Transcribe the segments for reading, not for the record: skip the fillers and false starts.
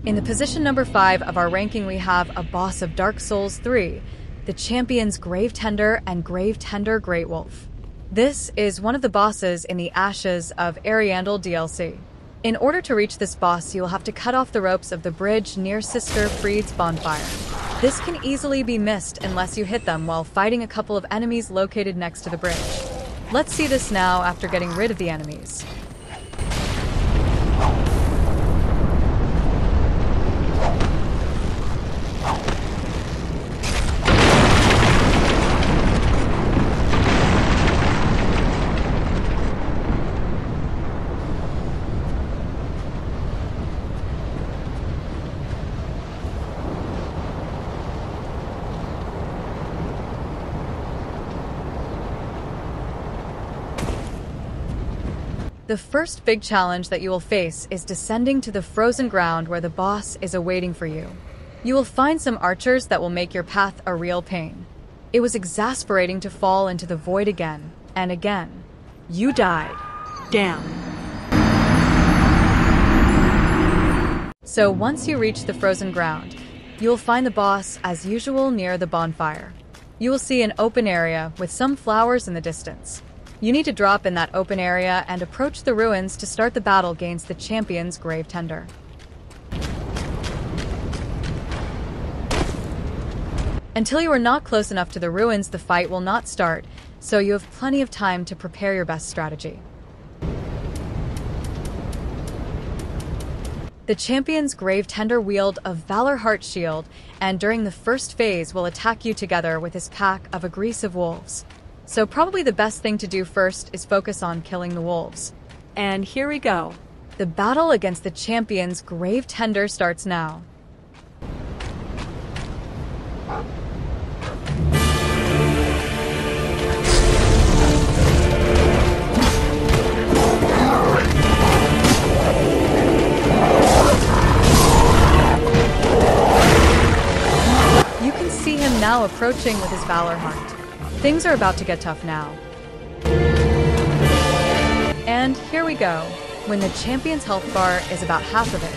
In the position number 5 of our ranking, we have a boss of Dark Souls 3, the champions Gravetender and Gravetender Greatwolf. This is one of the bosses in the Ashes of Ariandel DLC. In order to reach this boss, you will have to cut off the ropes of the bridge near Sister Freed's bonfire. This can easily be missed unless you hit them while fighting a couple of enemies located next to the bridge. Let's see this now after getting rid of the enemies. The first big challenge that you will face is descending to the frozen ground where the boss is awaiting for you. You will find some archers that will make your path a real pain. It was exasperating to fall into the void again and again. You died. Damn. So once you reach the frozen ground, you will find the boss as usual near the bonfire. You will see an open area with some flowers in the distance. You need to drop in that open area and approach the ruins to start the battle against the champion's Gravetender. Until you are not close enough to the ruins, the fight will not start, so you have plenty of time to prepare your best strategy. The champion's Gravetender wield a Valor Heart shield, and during the first phase will attack you together with his pack of aggressive wolves. So probably the best thing to do first is focus on killing the wolves. And here we go. The battle against the champion's Gravetender starts now. You can see him now approaching with his Valor Heart. Things are about to get tough now. And here we go. When the champion's health bar is about half of it,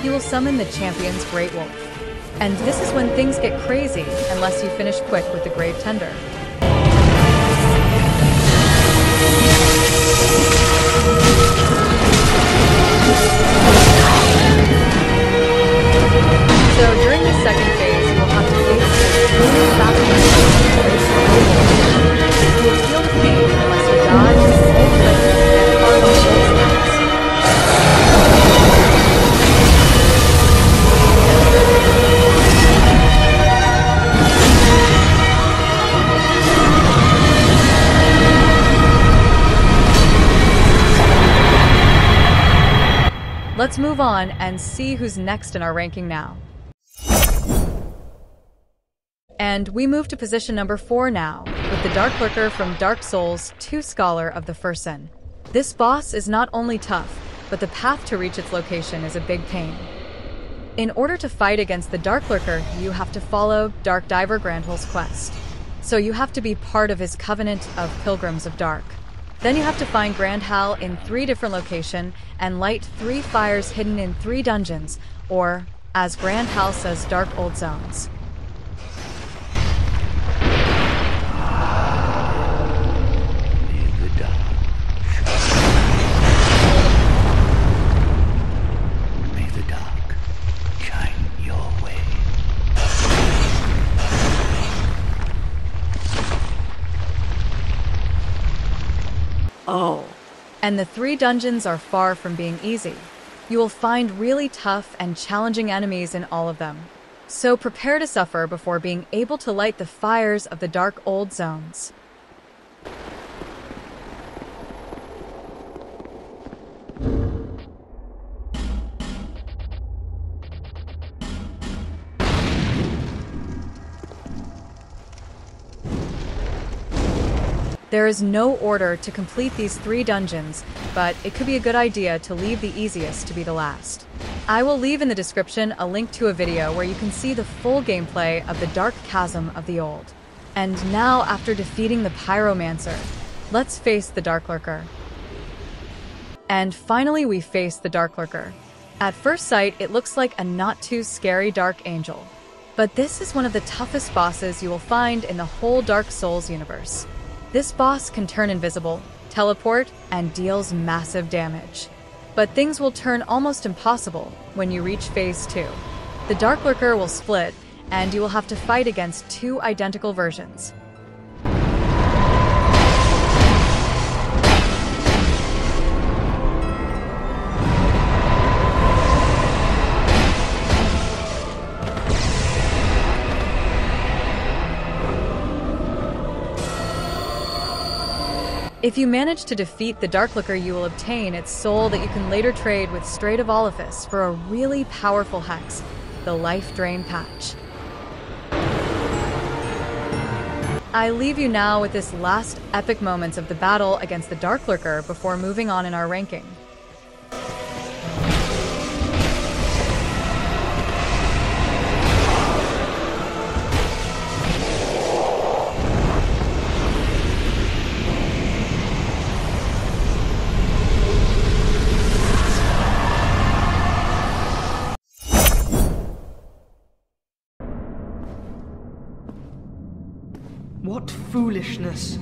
you will summon the champion's Greatwolf. And this is when things get crazy unless you finish quick with the Gravetender. So during the second phase, you will have to face this really fast. You will feel the pain unless you dodge, hold quick, and hard on both sides. Let's move on and see who's next in our ranking now. And we move to position number 4 now, with the Darklurker from Dark Souls 2 Scholar of the First Sin. This boss is not only tough, but the path to reach its location is a big pain. In order to fight against the Darklurker, you have to follow Dark Diver Grandhal's quest. So you have to be part of his covenant of Pilgrims of Dark. Then you have to find Grandhal in 3 different locations and light 3 fires hidden in 3 dungeons, or, as Grandhal says, Dark Old Zones. Oh. And the 3 dungeons are far from being easy. You will find really tough and challenging enemies in all of them. So prepare to suffer before being able to light the fires of the Dark Old Zones. There is no order to complete these 3 dungeons, but it could be a good idea to leave the easiest to be the last. I will leave in the description a link to a video where you can see the full gameplay of the Dark Chasm of the Old. And now, after defeating the Pyromancer, let's face the Darklurker. And finally we face the Darklurker. At first sight, it looks like a not-too-scary Dark Angel. But this is one of the toughest bosses you will find in the whole Dark Souls universe. This boss can turn invisible, teleport, and deals massive damage. But things will turn almost impossible when you reach Phase 2. The Darklurker will split, and you will have to fight against two identical versions. If you manage to defeat the Darklurker, you will obtain its soul that you can later trade with Strait of Olifus for a really powerful hex, the Life Drain Patch. I leave you now with this last epic moments of the battle against the Darklurker before moving on in our ranking. What foolishness!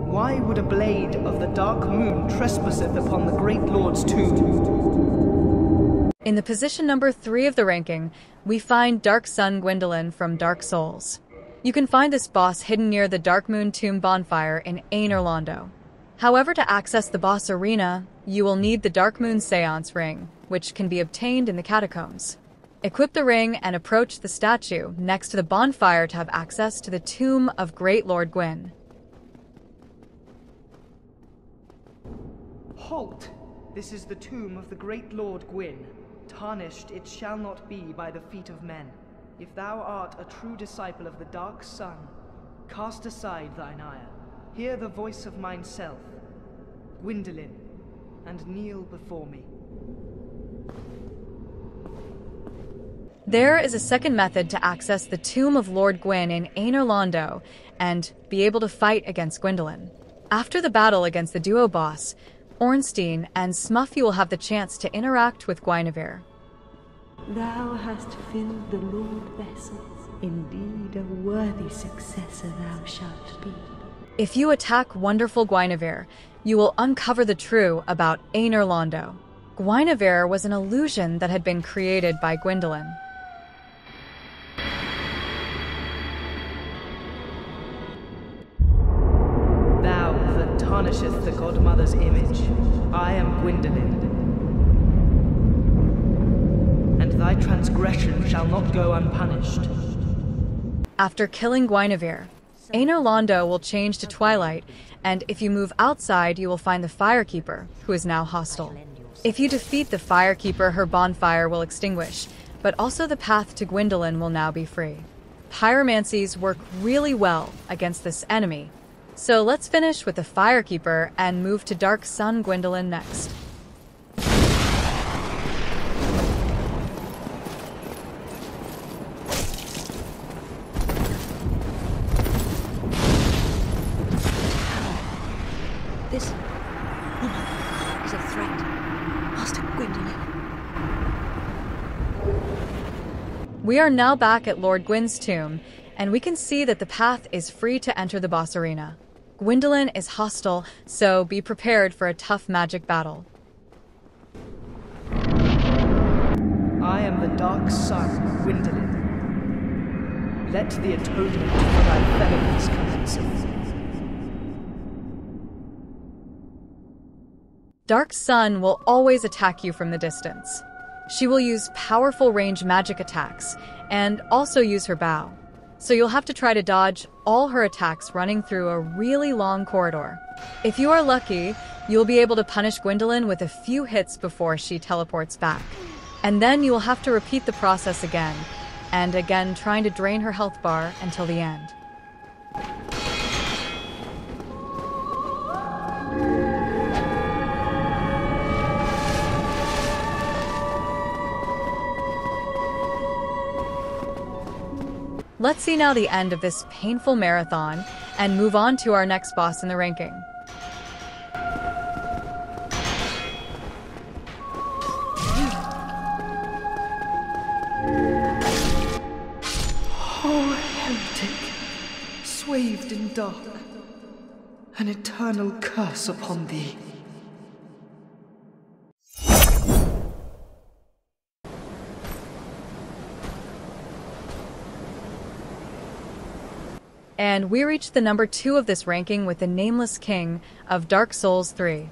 Why would a blade of the dark moon trespasseth upon the great lord's tomb? In the position number 3 of the ranking, we find Dark Sun Windel from Dark Souls. You can find this boss hidden near the Dark Moon Tomb bonfire in Londo. However, to access the boss arena, you will need the Dark Moon Seance ring, which can be obtained in the catacombs. Equip the ring and approach the statue next to the bonfire to have access to the tomb of Great Lord Gwyn. Halt! This is the tomb of the great Lord Gwyn. Tarnished it shall not be by the feet of men. If thou art a true disciple of the Dark Sun, cast aside thine ire. Hear the voice of mine self, Gwendolyn, and kneel before me. There is a second method to access the tomb of Lord Gwyn in Londo and be able to fight against Gwendolyn. After the battle against the duo boss, Ornstein and Smuff, you will have the chance to interact with Guinevere. Thou hast filled the Lord vessel. Indeed, a worthy successor thou shalt be. If you attack wonderful Guinevere, you will uncover the truth about Londo. Guinevere was an illusion that had been created by Gwendolyn. Thou that tarnisheth the godmother's image, I am Gwendolyn. And thy transgression shall not go unpunished. After killing Guinevere, Londo will change to Twilight, and if you move outside, you will find the Firekeeper, who is now hostile. If you defeat the Firekeeper, her bonfire will extinguish, but also the path to Gwendolyn will now be free. Pyromancies work really well against this enemy, so let's finish with the Firekeeper and move to Dark Sun Gwendolyn next. This woman is a threat. Master Gwendolyn. We are now back at Lord Gwyn's tomb, and we can see that the path is free to enter the boss arena. Gwendolyn is hostile, so be prepared for a tough magic battle. I am the Dark Sun, Gwendolyn. Let the atonement for thy felonies commence. Dark Sun will always attack you from the distance. She will use powerful range magic attacks, and also use her bow. So you'll have to try to dodge all her attacks running through a really long corridor. If you are lucky, you'll be able to punish Gwendolyn with a few hits before she teleports back. And then you will have to repeat the process again, and again trying to drain her health bar until the end. Let's see now the end of this painful marathon and move on to our next boss in the ranking. Heretic, swathed in dark, an eternal curse upon thee. And we reached the number 2 of this ranking with the Nameless King of Dark Souls 3.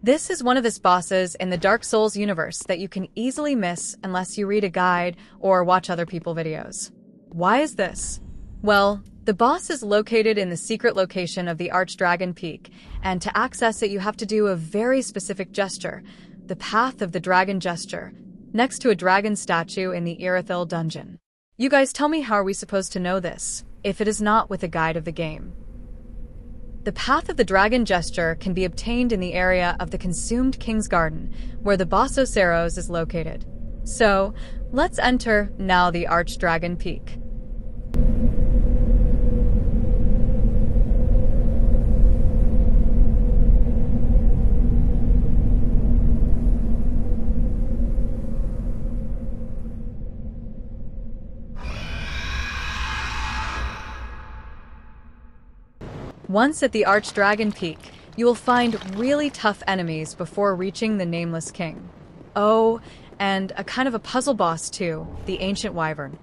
This is one of the bosses in the Dark Souls universe that you can easily miss unless you read a guide or watch other people's videos. Why is this? Well, the boss is located in the secret location of the Archdragon Peak, and to access it you have to do a very specific gesture, the Path of the Dragon gesture, next to a dragon statue in the Irithyll dungeon. You guys tell me, how are we supposed to know this, if it is not with a guide of the game? The Path of the Dragon gesture can be obtained in the area of the Consumed King's Garden, where the Boss Oceros is located. So, let's enter now the Archdragon Peak. Once at the Archdragon Peak, you will find really tough enemies before reaching the Nameless King. Oh, and a kind of a puzzle boss too, the Ancient Wyvern.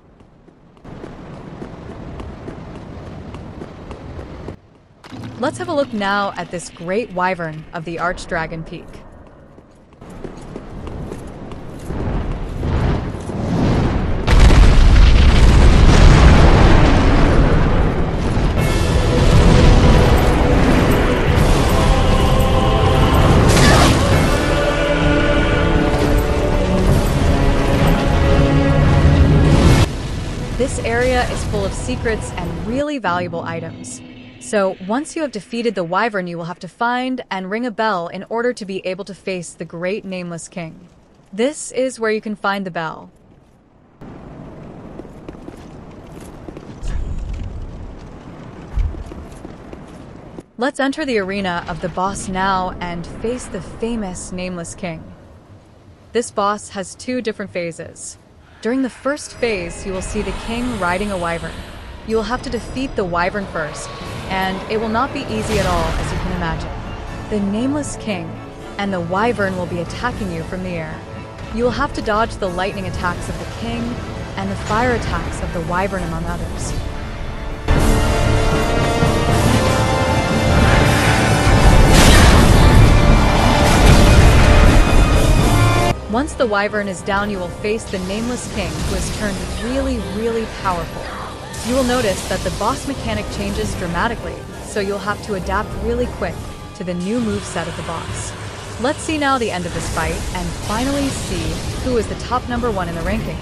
Let's have a look now at this great wyvern of the Archdragon Peak. This area is full of secrets and really valuable items. So once you have defeated the wyvern, you will have to find and ring a bell in order to be able to face the great Nameless King. This is where you can find the bell. Let's enter the arena of the boss now and face the famous Nameless King. This boss has 2 different phases. During the first phase, you will see the king riding a wyvern. You will have to defeat the wyvern first, and it will not be easy at all, as you can imagine. The Nameless King and the wyvern will be attacking you from the air. You will have to dodge the lightning attacks of the king and the fire attacks of the wyvern, among others. Once the wyvern is down, you will face the Nameless King, who has turned really powerful. You will notice that the boss mechanic changes dramatically, so you'll have to adapt really quick to the new moveset of the boss. Let's see now the end of this fight, and finally see who is the top number 1 in the ranking.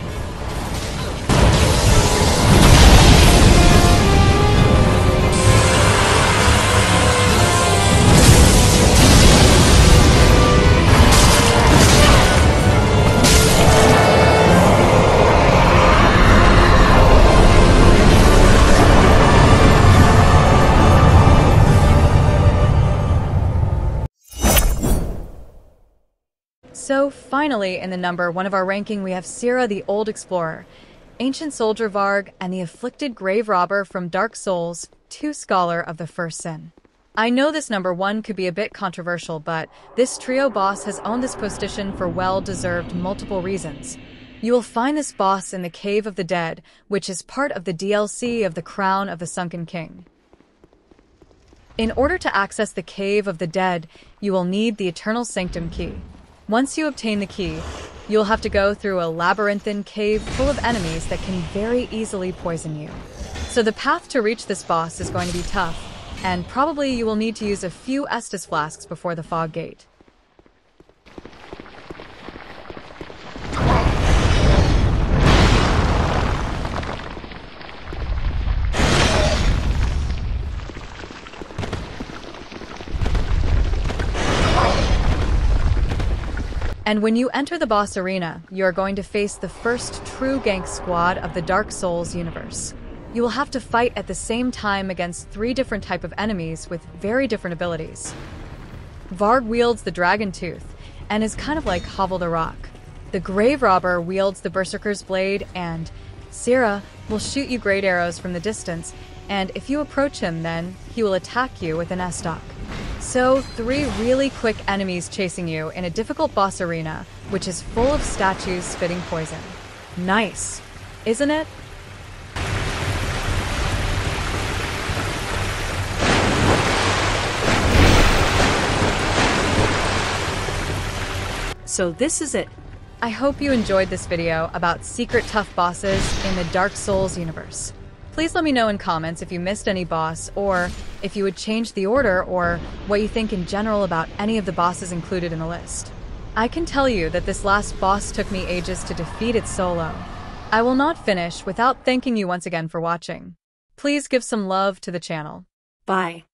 So finally, in the number 1 of our ranking, we have Sira the Old Explorer, Ancient Soldier Varg, and the Afflicted Grave Robber from Dark Souls 2 Scholar of the First Sin. I know this number 1 could be a bit controversial, but this trio boss has owned this position for well-deserved multiple reasons. You will find this boss in the Cave of the Dead, which is part of the DLC of the Crown of the Sunken King. In order to access the Cave of the Dead, you will need the Eternal Sanctum key. Once you obtain the key, you'll have to go through a labyrinthine cave full of enemies that can very easily poison you. So the path to reach this boss is going to be tough, and probably you will need to use a few Estus flasks before the fog gate. And when you enter the boss arena, you are going to face the first true gank squad of the Dark Souls universe. You will have to fight at the same time against 3 different types of enemies with very different abilities. Varg wields the Dragon Tooth and is kind of like Hovel the Rock. The Grave Robber wields the Berserker's Blade, and Sierra will shoot you great arrows from the distance, and if you approach him, then he will attack you with an S-stock. So, 3 really quick enemies chasing you in a difficult boss arena, which is full of statues spitting poison. Nice, isn't it? So this is it. I hope you enjoyed this video about secret tough bosses in the Dark Souls universe. Please let me know in comments if you missed any boss, or if you would change the order, or what you think in general about any of the bosses included in the list. I can tell you that this last boss took me ages to defeat it solo. I will not finish without thanking you once again for watching. Please give some love to the channel. Bye.